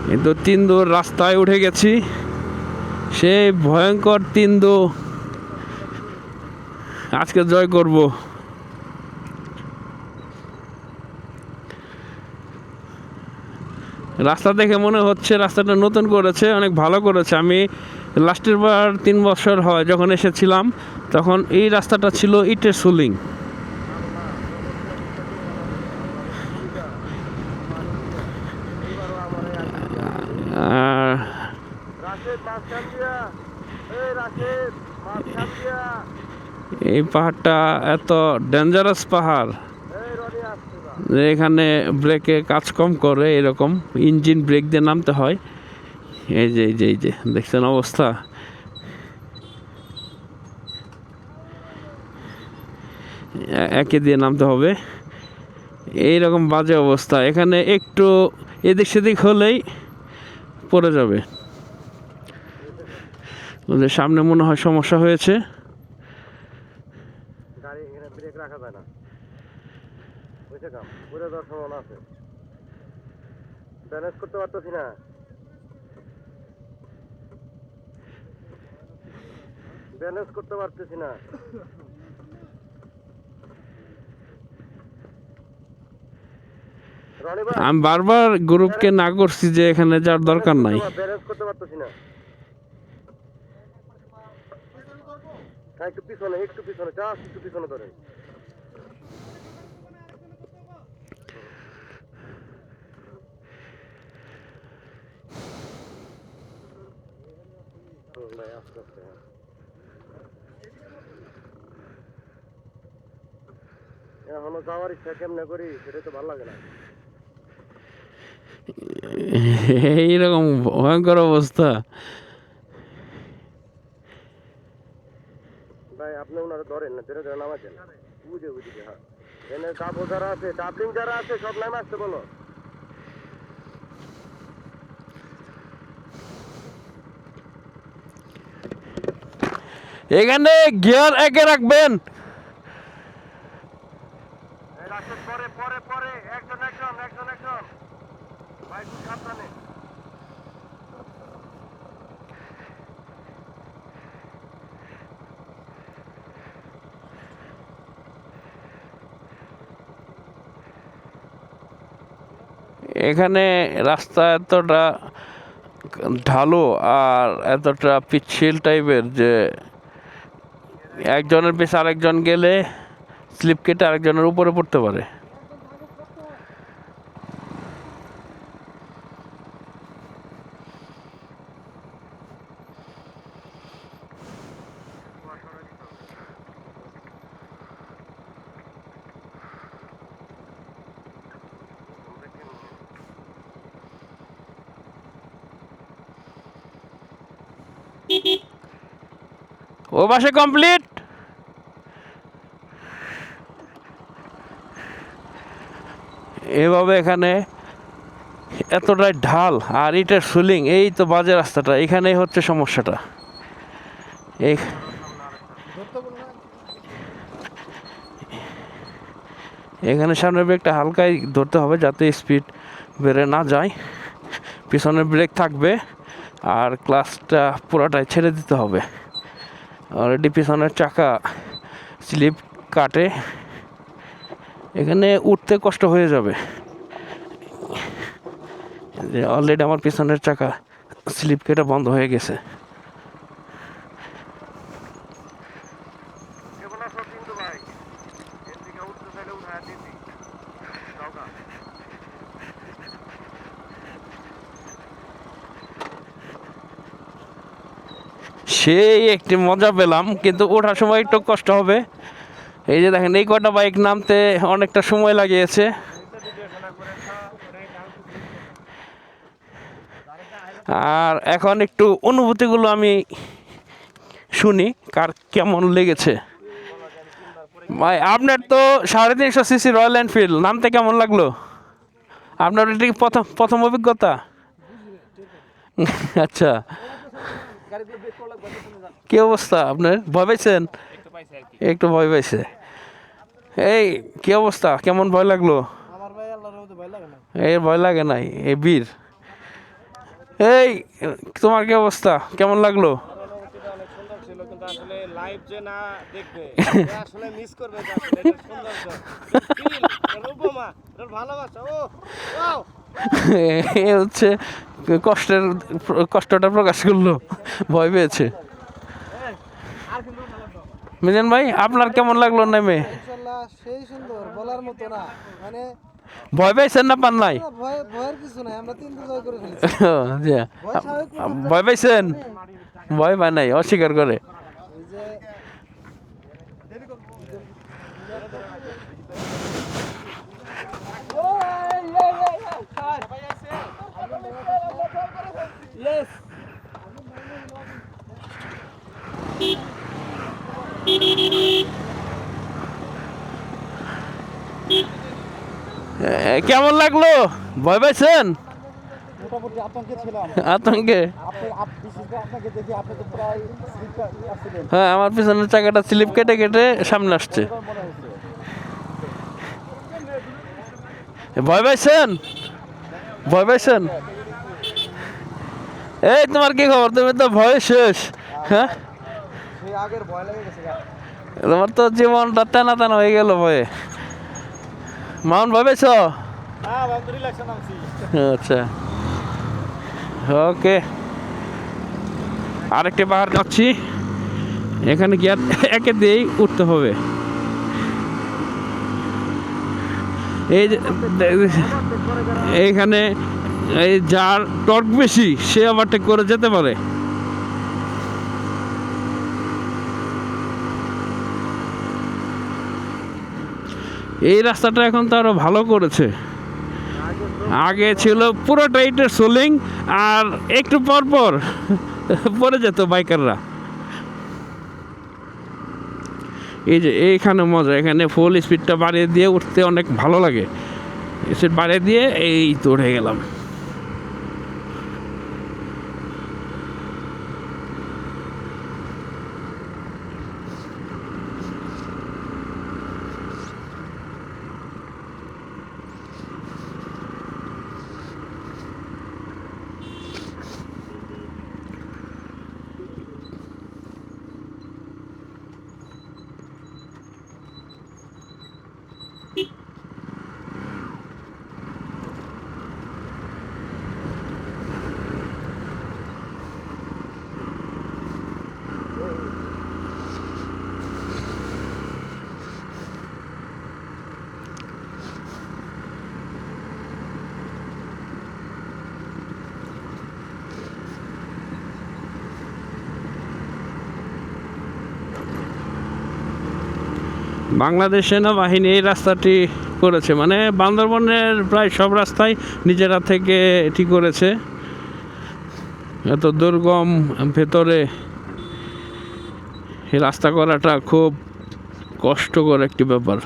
কিন্তু তিন্দুর রাস্তায় উঠে গেছি, সেই ভয়ঙ্কর তিন্দু আজকে জয় করব। রাস্তা দেখে মনে হচ্ছে রাস্তাটা নতুন করেছে, অনেক ভালো করেছে। আমি লাস্টের বার 3 বছর হয় যখন এসেছিলাম, তখন এই রাস্তাটা ছিল ইটের সুলিং। আর এই পাহাড়টা এত ডেঞ্জারাস পাহাড় যে এখানে ব্রেকে কাজ কম করে, এরকম ইঞ্জিন ব্রেক দিয়ে নামতে হয়। এই যে দেখছেন অবস্থা। একে দিয়ে নামতে হবে, এইরকম বাজে অবস্থা। এখানে একটু এদিক সেদিক হলেই পড়ে যাবে। ওদের সামনে মনে হয় সমস্যা হয়েছে। গাড়ি এখানে ব্রেক রাখা যায় না, বুঝতে কাম পুরো যাওয়ার সম্ভাবনা আছে। ব্যালেন্স করতে পারতেছি না, ব্যালেন্স করতে পারতেছি না। আমি বারবার গ্রুপকে না করছি যে এখানে যাওয়ার দরকার নাই। ব্যালেন্স করতে পারতেছি না। একটু পিছনে, একটু পিছনে, জাস্ট একটু পিছনে ধরে। ভাই আস্তে আস্তে, এখনো যাওয়ার ইচ্ছা কেমনে করি সেটা তো ভালো লাগে না। এইরকম ভয়ঙ্কর অবস্থা। ভাই আপনি ওনারা ধরেন না, ধরে ধরে নামাচ্ছেন বুঝে বুঝে। হ্যাঁ এনে ডাবো যারা আছে, ডাবলিং যারা আছে সব নামে আসতে বলো। এখানে গিয়ার একে রাখবেন। পরে পরে পরে একজন একজন একজন একজন ভাই খুব সাবধানে। এখানে রাস্তা এতটা ঢালু আর এতটা পিচ্ছিল টাইপের যে একজনের পিছনে আরেকজন গেলে স্লিপ কেটে আরেকজনের উপরে পড়তে পারে। ও পাশে কমপ্লিট। এভাবে এখানে এতটাই ঢাল আর ইটের সুলিং, এই তো বাজে রাস্তাটা, এখানেই হচ্ছে সমস্যাটা। এই এখানে সামনের ব্রেকটা হালকাই ধরতে হবে যাতে স্পিড বেড়ে না যায়। পিছনের ব্রেক থাকবে আর ক্লাচটা পুরোটাই ছেড়ে দিতে হবে। অলরেডি পিছনের চাকা স্লিপ কাটে, এখানে উঠতে কষ্ট হয়ে যাবে। অলরেডি আমার পিছনের চাকা স্লিপ কেটে বন্ধ হয়ে গেছে। সেই একটি মজা পেলাম, কিন্তু ওঠার সময় একটু কষ্ট হবে। এই যে দেখেন এই কটা বাইক নামতে অনেকটা সময় লাগিয়েছে। আর এখন একটু অনুভূতিগুলো আমি শুনি কার কেমন লেগেছে। ভাই আপনার তো 350 সিসি রয়্যাল এনফিল্ড, নামতে কেমন লাগলো আপনার? এটি প্রথম প্রথম অভিজ্ঞতা? আচ্ছা, কি অবস্থা আপনার? ভয় পাইছেন? একটু ভয় পাইছে। এই কি অবস্থা, কেমন ভয় লাগলো? এই ভয় লাগে নাই, এই বীর এই তোমার কি অবস্থা, কেমন লাগলো? অনুভূতিটা অনেক সুন্দর ছিল, কিন্তু আসলে লাইভ যে না দেখবে সে আসলে মিস করবে যে আসলে এটার সৌন্দর্য, এটার ফিল, এটার উপমা, এটার ভালোবাসা। ও ওয়াও! এ হচ্ছে কষ্টের কষ্টটা প্রকাশ করলো, ভয় পেয়েছে। আর কিন্তু ভালো তো। মিজান ভাই, আপনার কেমন লাগলো নেমে? ইনশাল্লাহ সেই সুন্দর বলার মতো না, মানে ভয় পাইছেন না পান নাই? না, ভয়ের কিছু নাই, আমরা তিনটে জয় করে ফেলেছি। জি। ভয় স্বাভাবিক প্রতিক্রিয়া। ভয় পাইছেন? ভয় পায় নাই, অস্বীকার করে। এই যে কেমন লাগলো? ভয় পাইছেন? মোটামুটি আতঙ্কে ছিলাম। আতঙ্কে? বিশেষ করে আপনাকে দেখে আপনি তো প্রায় স্লিপ আসছিলেন, হ্যাঁ, আমার পিছনের চাকাটা স্লিপ কেটে কেটে সামনে আসছে। মনে হয়েছে। ভয় পাইছেন? ভয় পাইছেন? এই তোমার কি খবর? তুমি তো ভয় শেষ। হ্যাঁ, সেই আগের ভয় লেগে গেছে। তোমার তো জীবনটা টানা টানা হয়ে গেল ভয়ে। মাউন্ট ভয় পাইছ? হ্যাঁ, বন্ধু রিল্যাক্সে নামছি। আচ্ছা, ওকে। আরেকটি পাহাড় যাচ্ছি, এখানে গিয়ে একে দিয়েই উঠতে হবে। এই যে এইখানে এই যার টর্ক বেশি সে ওভারটেক করে যেতে পারে। এই রাস্তাটা এখন তো আরো ভালো করেছে। আগে ছিল পুরোটাই সোলিং, আর একটু পর পর পড়ে যেত বাইকাররা। এই যে এইখানে মজা, এখানে ফুল স্পিডটা বাড়িয়ে দিয়ে উঠতে অনেক ভালো লাগে। স্পিড বাড়িয়ে দিয়ে এই তো উঠে গেলাম। বাংলাদেশ সেনাবাহিনী এই রাস্তাটি করেছে, মানে বান্দরবনের প্রায় সব রাস্তাই নিজেরা থেকে এটি করেছে। এত দুর্গম ভেতরে এই রাস্তা করাটা খুব কষ্টকর একটি ব্যাপার।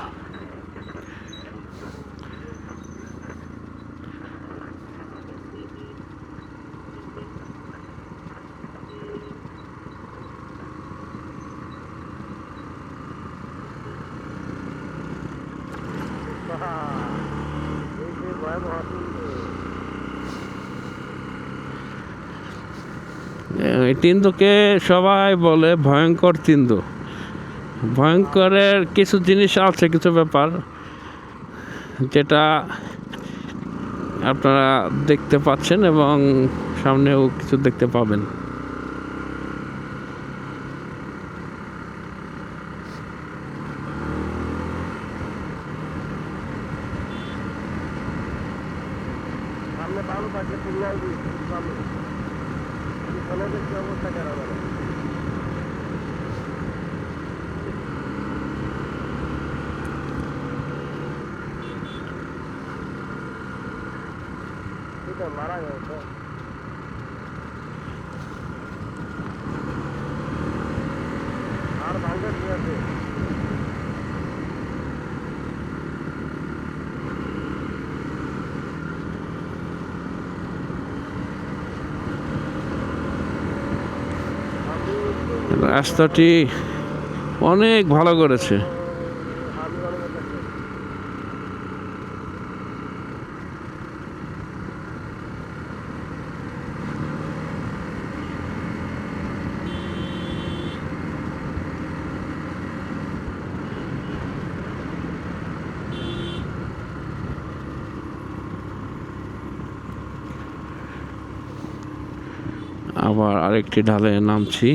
এই যে ভয়াবহ এই তিন্দুকে সবাই বলে ভয়ঙ্কর তিন্দু। ভয়ঙ্করের কিছু জিনিস আছে, কিছু ব্যাপার যেটা আপনারা দেখতে পাচ্ছেন এবং সামনেও কিছু দেখতে পাবেন। সামনে ভালো থাকলে সিগন্যাল দিই সামনে পিছনে দেখছি অবস্থা খারাপ হবে। এটা মারা গেছে আর ভাঙ্গা ঠিক আছে। রাস্তাটি অনেক ভালো করেছে। আমি অনেক কাছে আবার আরেকটি ঢালে নামছি।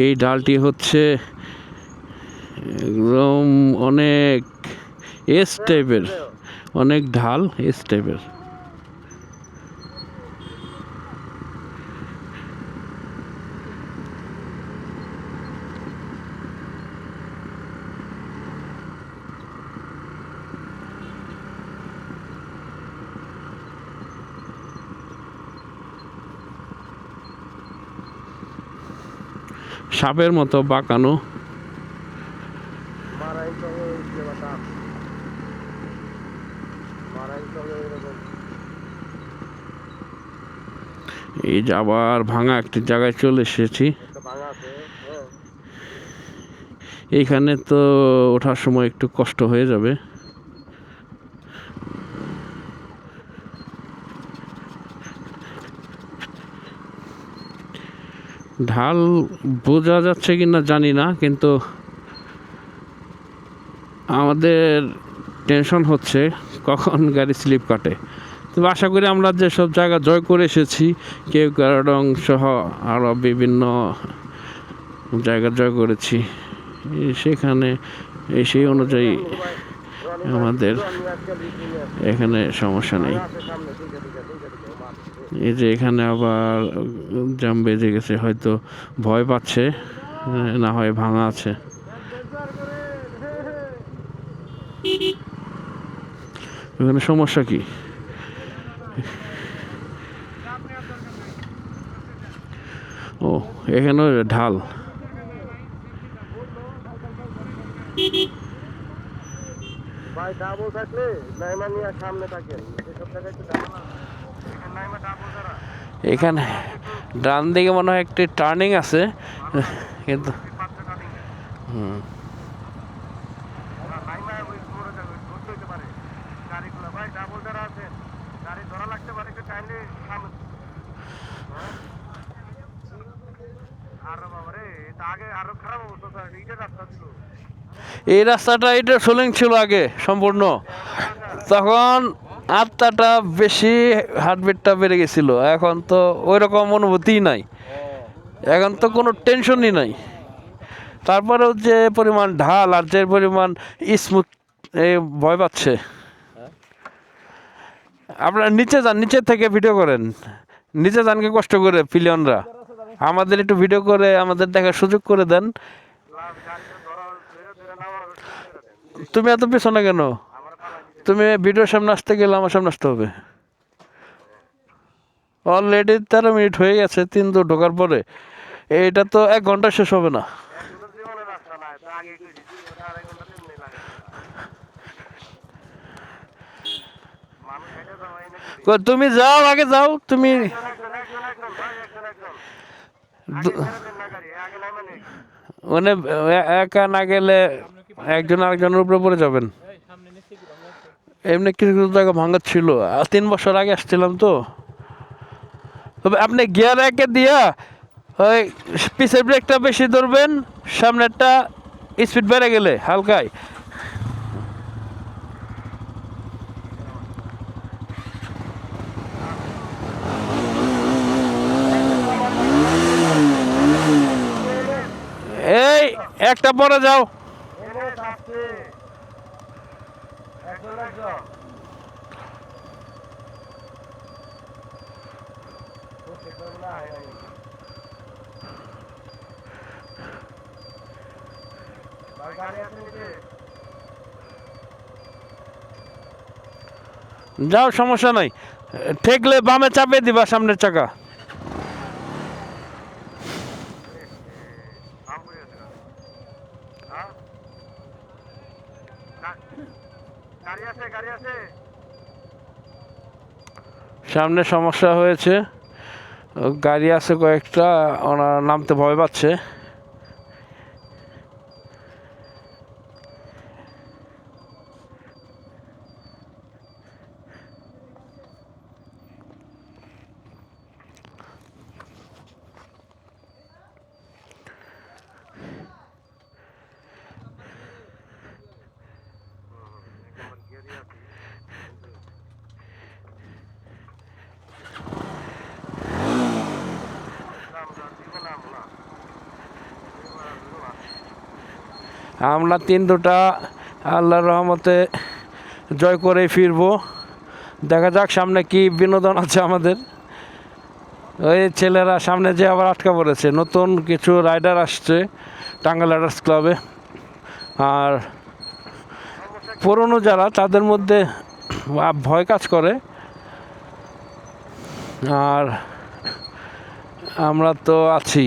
এই ঢালটি হচ্ছে একদম অনেক এস টাইপের, অনেক ঢাল এস টাইপের। সাপের মতো বাঁকানো। মারাই সঙ্গে উঠলে বাতা মারাই সঙ্গে এরকম এই যে আবার ভাঙা একটি জায়গায় চলে এসেছি। একটা ভাঙা আছে। হ্যাঁ এইখানে তো ওঠার সময় একটু কষ্ট হয়ে যাবে। ঢাল বোঝা যাচ্ছে কিনা জানি না, কিন্তু আমাদের টেনশন হচ্ছে কখন গাড়ি স্লিপ কাটে। তবে আশা করি আমরা যেসব জায়গা জয় করে এসেছি, কেওক্রাডং সহ আরও বিভিন্ন জায়গা জয় করেছি, সেখানে সেই অনুযায়ী আমাদের এখানে সমস্যা নেই। এই যে এখানে আবার জাম বেজে গেছে, হয়তো ভয় পাচ্ছে, না হয় ভাঙা আছে। এখানে সমস্যা কি? ও, এখানেও ঢাল। ভাই ডাবল থাকলে নাইমা নিয়ে সামনে থাকেন, এসব জায়গায় একটু ডাবল এখানে নাইমা ডাবল দ্বারা এখানে ডান দিকে মনে হয় একটি টার্নিং আছে, কিন্তু হুম, নাইমা ওই মোড়ে যাবে ধরতে হতে পারে গাড়িগুলো। ভাই ডাবল দ্বারা আছে, গাড়ি ধরা লাগতে পারে, একটু টাইমলে সামনে। আর বাবা রে, এটা আগে আরো খারাপ অবস্থা স্যার, এইটা রাস্তা ছিল। এই রাস্তাটা এটা সোলিং ছিল আগে সম্পূর্ণ, তখন আত্মাটা বেশি, হার্টবিটটা বেড়ে গেছিল। এখন তো ওই রকম অনুভূতিই নাই, এখন তো কোনো টেনশনই নাই। তারপরেও যে পরিমাণ ঢাল আর যে পরিমাণ স্মুথ, এই ভয় পাচ্ছে। আপনারা নিচে যান, নিচে থেকে ভিডিও করেন, নিচে যানকে কষ্ট করে পিলিয়নরা, আমাদের একটু ভিডিও করে আমাদের দেখার সুযোগ করে দেন। তুমি এত পিছনে কেন? তুমি ভিডিওর সামনে আসতে গেলে আমার সামনে আসতে হবে। অলরেডি 13 মিনিট হয়ে গেছে 3 দূর ঢোকার পরে, এইটা তো 1 ঘন্টা শেষ হবে না। তুমি যাও, আগে যাও তুমি। মানে একা না গেলে একজন আরেকজনের উপরে পড়ে যাবেন। এমনি কিছু কিছু জায়গা ভাঙা ছিল, 3 বছর আগে আসছিলাম তো। তবে আপনি গিয়ার একে দিয়া ওই পিছের ব্রেকটা বেশি ধরবেন, সামনেরটা স্পিড বেড়ে গেলে হালকায়। এই একটা পরে যাও। যাও, সমস্যা নাই। ঠেকলে বামে চাপিয়ে দিবা সামনের চাকা। সামনে সমস্যা হয়েছে, গাড়ি আছে কয়েকটা, ওনারা নামতে ভয় পাচ্ছে। আমরা 3-2টা আল্লাহর রহমতে জয় করে ফিরবো। দেখা যাক সামনে কি বিনোদন আছে আমাদের। ওই ছেলেরা সামনে যে আবার আটকা পড়েছে, নতুন কিছু রাইডার আসছে টাঙ্গাইল রাইডার্স ক্লাবে। আর পুরনো যারা, তাদের মধ্যে ভয় কাজ করে। আর আমরা তো আছি,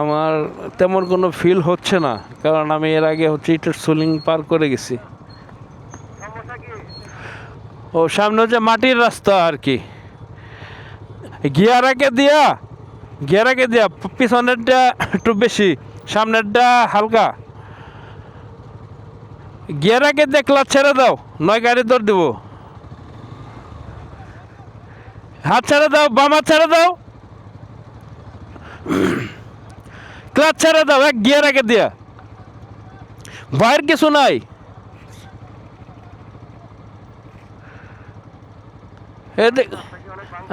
আমার তেমন কোনো ফিল হচ্ছে না, কারণ আমি এর আগে হচ্ছে ইটের সুলিং পার করে গেছি। সমস্যা কি? ও সামনে যে মাটির রাস্তা আর কি, গিয়ারাকে দিয়া পিছনেরটা একটু বেশি, সামনেরটা হালকা। গিয়ারাকে দিয়ে ক্লাচ ছেড়ে দাও, নয় গাড়ি দৌড় দিব। হাত ছেড়ে দাও, বাম হাত ছেড়ে দাও, ক্লাচ ছেড়ে দাও, এক গিয়ারাকে দিয়া। ভয়ের কিছু নাই।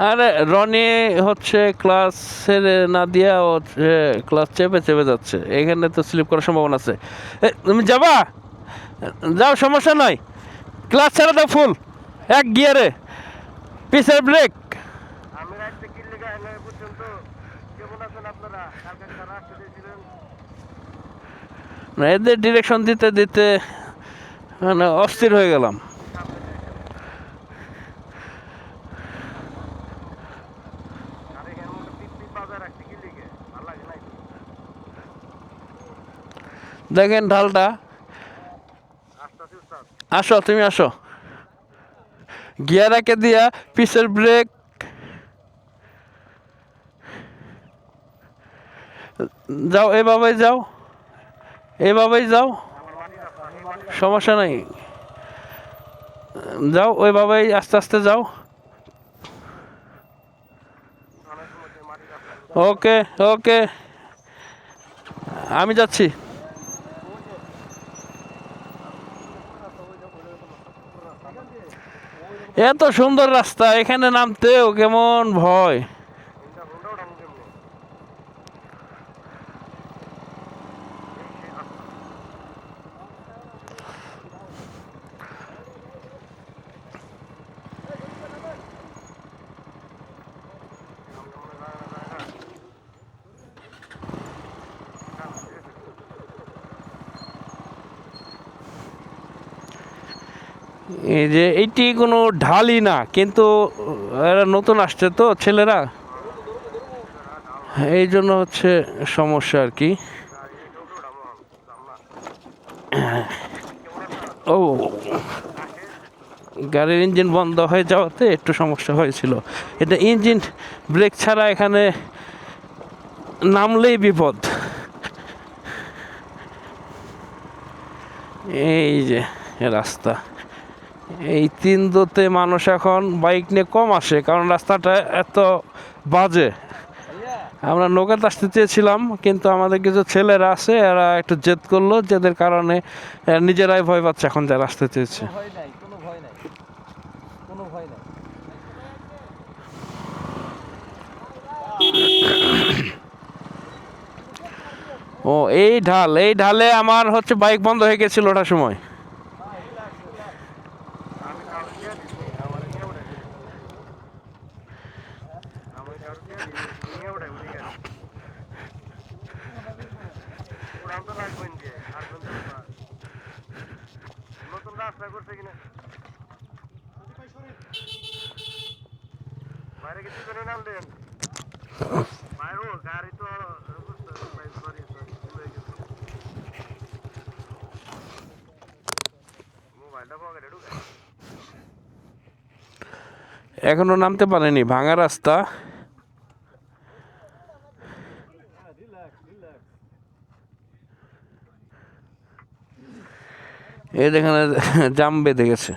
আরে রনি হচ্ছে ক্লাস ছেড়ে না দিয়া হচ্ছে ক্লাস চেপে চেপে যাচ্ছে, এখানে তো স্লিপ করার সম্ভাবনা আছে। তুমি যাবা, যাও, সমস্যা নাই। ক্লাস ছেড়ে দাও ফুল, এক গিয়ারে, পিছের ব্রেক। আমি রাইতে কিনলে গায়ে পর্যন্ত কেমন আছেন আপনারা? কালকে তারা আসতে দিয়েছিলেন। না, এদের ডিরেকশন দিতে দিতে মানে অস্থির হয়ে গেলাম। আরে এর মধ্যে পিপ বাজার রাখতে কি লিখে ভালো লাগে নাই? দেখেন ঢালটা। আসতে উস্তাদ। আসো, তুমি আসো। গিয়ারাকে দিয়া পিছের ব্রেক, যাও, এভাবেই যাও, এভাবেই যাও, সমস্যা নাই। যাও, ওইভাবেই আস্তে আস্তে যাও। ওকে ওকে, আমি যাচ্ছি। এত সুন্দর রাস্তা, এখানে নামতেও কেমন ভয়। এই যে এইটি কোনো ঢালই না, কিন্তু এরা নতুন আসছে তো ছেলেরা, এই জন্য হচ্ছে সমস্যা আর কি। ও, গাড়ির ইঞ্জিন বন্ধ হয়ে যাওয়াতে একটু সমস্যা হয়েছিল। এটা ইঞ্জিন ব্রেক ছাড়া এখানে নামলেই বিপদ। এই যে রাস্তা, এই 3-2-তে মানুষ এখন বাইক নিয়ে কম আসে, কারণ রাস্তাটা এত বাজে। আমরা নৌকাতে আসতে চেয়েছিলাম, কিন্তু আমাদের কিছু ছেলেরা আছে, এরা একটু জেদ করলো, জেদের কারণে এরা নিজেরাই ভয় পাচ্ছে এখন যারা আসতে চেয়েছে। ভয় নাই, কোনো ভয় নাই, কোনো ভয় নাই। ও, এই ঢালে আমার হচ্ছে বাইক বন্ধ হয়ে গেছিল ওটার সময়। আমি কারণ দিয়ে দিচ্ছি আমার নিয়ে উঠে আমি কারণ দিয়ে দিচ্ছি নিয়ে উঠে বুঝে গেছি উড়ান তো লাগবেন যে আর নতুন রাস্তা করছে কিনা বাইরে কিছু করে নামলেন বাইরে গাড়ি তো সরি মোবাইলটা পকেটে ঢুকে এখনো নামতে পারেনি, ভাঙা রাস্তা। এই যেখানে জাম বেঁধে গেছে।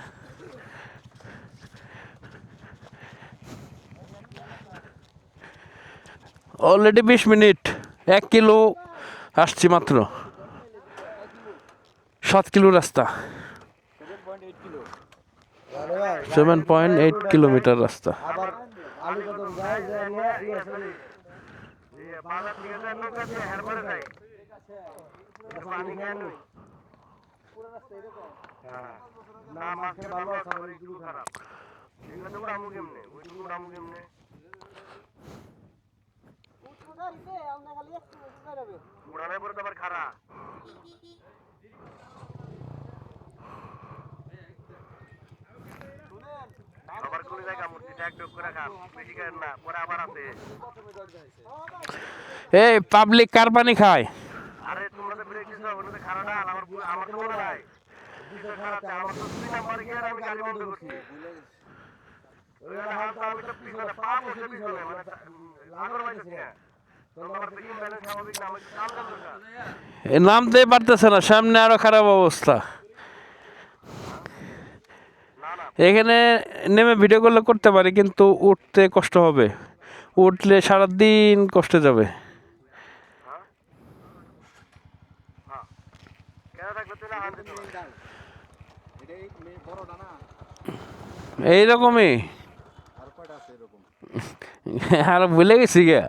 অলরেডি 20 মিনিট, 1 কিলো আসছি মাত্র, 7 কিলো রাস্তা, 7.8 কিলোমিটার রাস্তা। আবার আলু কদম যায় যে বাজার থেকে যায় লোক আছে হেরবারে যায় পানি খেয়ে নুই। হ্যাঁ। না মাঝখানে ভালো আছে আবার একটু খারাপ। এগুলো তো উড়ামু কেমনে? ওইটুকু উড়ামু কেমনে? উড়ানোর পরে তো আবার খাড়া। আবার কোন জায়গা মূর্তিটা এক ডোক করে খান, বেশি খান না, পরে আবার আছে। এই পাবলিক কার পানি খায়? আরে তোমরা তো ব্রেক দিছো, ওটা তো খাড়া ডাল, আমার তো মনে নাই। বিষয় খারাপ আছে, আমার তো 2 নাম্বারে গিয়ে আমি গাড়ি বন্ধ করছি। ওই হালকা আমি তো পিছনে পা বসে পিছনে, মানে লাগর পাইতেছি না। তোমার তো ইমব্যালেন্স স্বাভাবিক না, আমার কাম কাজ দরকার। এ নামতেই পারতেছে না, সামনে আরো খারাপ অবস্থা। না না এখানে নেমে ভিডিও করলে করতে পারি, কিন্তু উঠতে কষ্ট হবে। উঠলে সারাদিন কষ্টে যাবে। হ্যাঁ হ্যাঁ কেন থাকলে তুই না হান দিতে পারবি। এটাই বড়টা না এইরকমই। আর কয়টা আছে এরকম আর ভুলে গেছি গে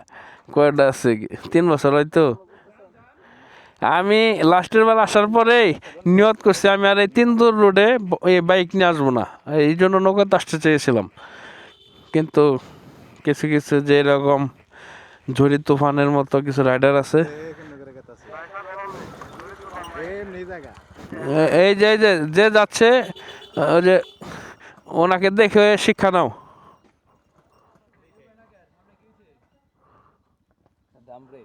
কয়টা আছে, 3 বছর হয়তো। আমি লাস্টের বার আসার পরেই নিয়ত করছি আমি আর এই 3 দূর রোডে এই বাইক নিয়ে আসবো না, এই জন্য নৌকাতে আসতে চেয়েছিলাম। কিন্তু কিছু কিছু যে এরকম ঝড়ি তুফানের মতো কিছু রাইডার আছে, কেমনে করে গেতাছে এমনি জায়গা এই যে যে যাচ্ছে, ওই যে ওনাকে দেখে শিক্ষা নাও। দাম রে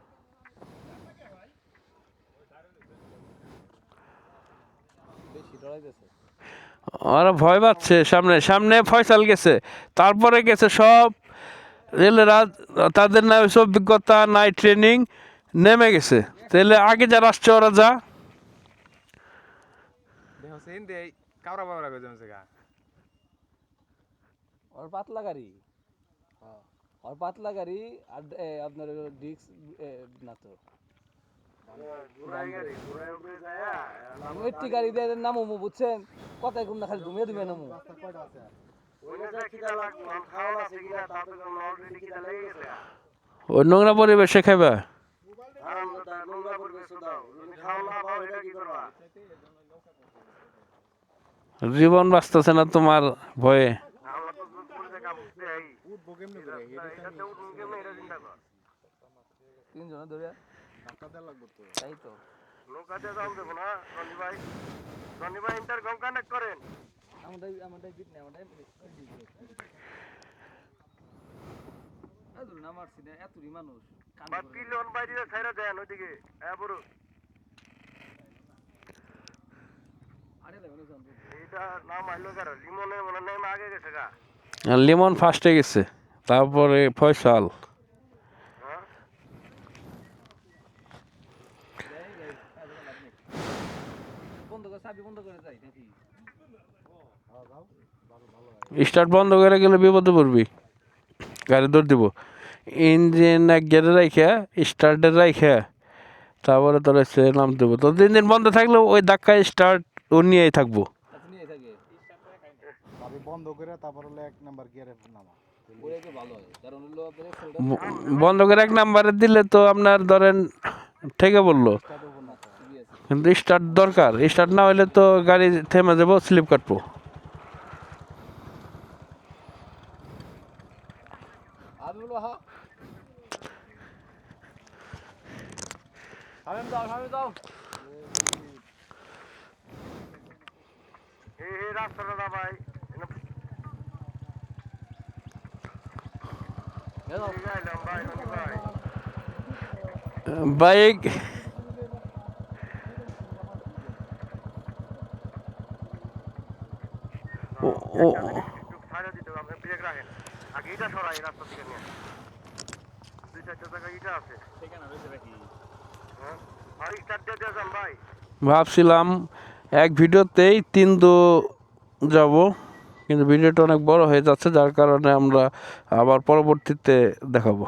বেশি ডরাইতেছে ওরা ভয় পাচ্ছে। সামনে সামনে ফয়সাল গেছে, তারপরে গেছে সব রেলেরা। তাদের না হচ্ছে অভিজ্ঞতা নাই, ট্রেনিং, নেমে গেছে। তাহলে আগে যারা আসছে ওরা যা। দেখো সেন দে কাওরা বাবরা কই জমছে গা और पातला गाड़ी और पातला गाड़ी আর আপনার ডিস্ক না তো ঘুরাই গাড়ি ঘুরাই উঠে যায় মেট্টি গাড়ি দিয়ে নামো বুঝছেন কথাই কম না খালি ঘুমিয়ে দিবে নামো কয়টা আছে ওই না কিটা লাগবে আমি খাওয়া আছে কিনা তা তো অলরেডি কিটা লেগে গেছে ওই নোংরা পরিবেশে খাইবা। আরাম কথা নোংরা পরিবেশ দাও তুমি খাও না পাও এটা কি করবা জীবন বাঁচতেছে না তোমার ভয়ে। আমরা তো পুলিশে কাম করতে আই উঠবো কেমনে করে এটাতে উঠুন কেমনে এটা চিন্তা কর তিনজন ধরে ধাক্কা দেওয়া লাগবে তো তাই তো নৌকাতে যাও দেবো না রনি ভাই ইন্টারকম কানেক্ট করেন আমাদের বিট না আমাদের না মারছি না এতই মানুষ বা পিলন বাইরে ছাইরা দেন ওইদিকে হ্যাঁ বড় আরে লাগবে না এটা নাম আইলো কারো লিমনের মনে নেম আগে গেছে গা আর লিমন ফার্স্টে গেছে, তারপরে ফয়সাল। হ্যাঁ বন্ধ করে চাবি বন্ধ করে যাই নাকি স্টার্ট বন্ধ করে গেলে বিপদে পড়বি, গাড়ি দৌড় দিব। ইঞ্জিন এক গেড়ে রাইখা স্টার্টে রাইখা তারপরে তোর হচ্ছে নাম দেবো। তো ইঞ্জিন বন্ধ থাকলেও ওই ধাক্কায় স্টার্ট ও নিয়েই থাকবো। আচ্ছা নিয়ে থাকে চাবি বন্ধ করে তারপর হলো 1 নাম্বার গিয়ারে নামা ওরে তো ভালো হয় কারণ হলো আপনার এক্সেলটা বন্ধ করে 1 নাম্বারে দিলে তো আপনার ধরেন ঠেকে বললো, স্টার্ট হবো না তো ঠিকই আছে কিন্তু স্টার্ট দরকার। স্টার্ট না হলে তো গাড়ি থেমে যাবো, স্লিপ কাটবো। আমি বলবো হ্যাঁ সামনে দাও এই রাস্তাটা না ভাই ঠিক আইলাম ভাই রনি ভাই বাইক ও একটু ছাড়া দিতে হবে আপনি ব্রেক রাখেন আগে এটা সরাই এই রাস্তা থেকে নিয়ে 2-4 জায়গায় ইটা আছে ঠিকানা রয়েছে নাকি হ্যাঁ আর স্টার্ট দিয়ে দিয়ে যান ভাই ভাবছিলাম এক ভিডিওতেই 3 দো যাব, কিন্তু ভিডিওটা অনেক বড় হয়ে যাচ্ছে, যার কারণে আমরা আবার পরবর্তীতে দেখাবো।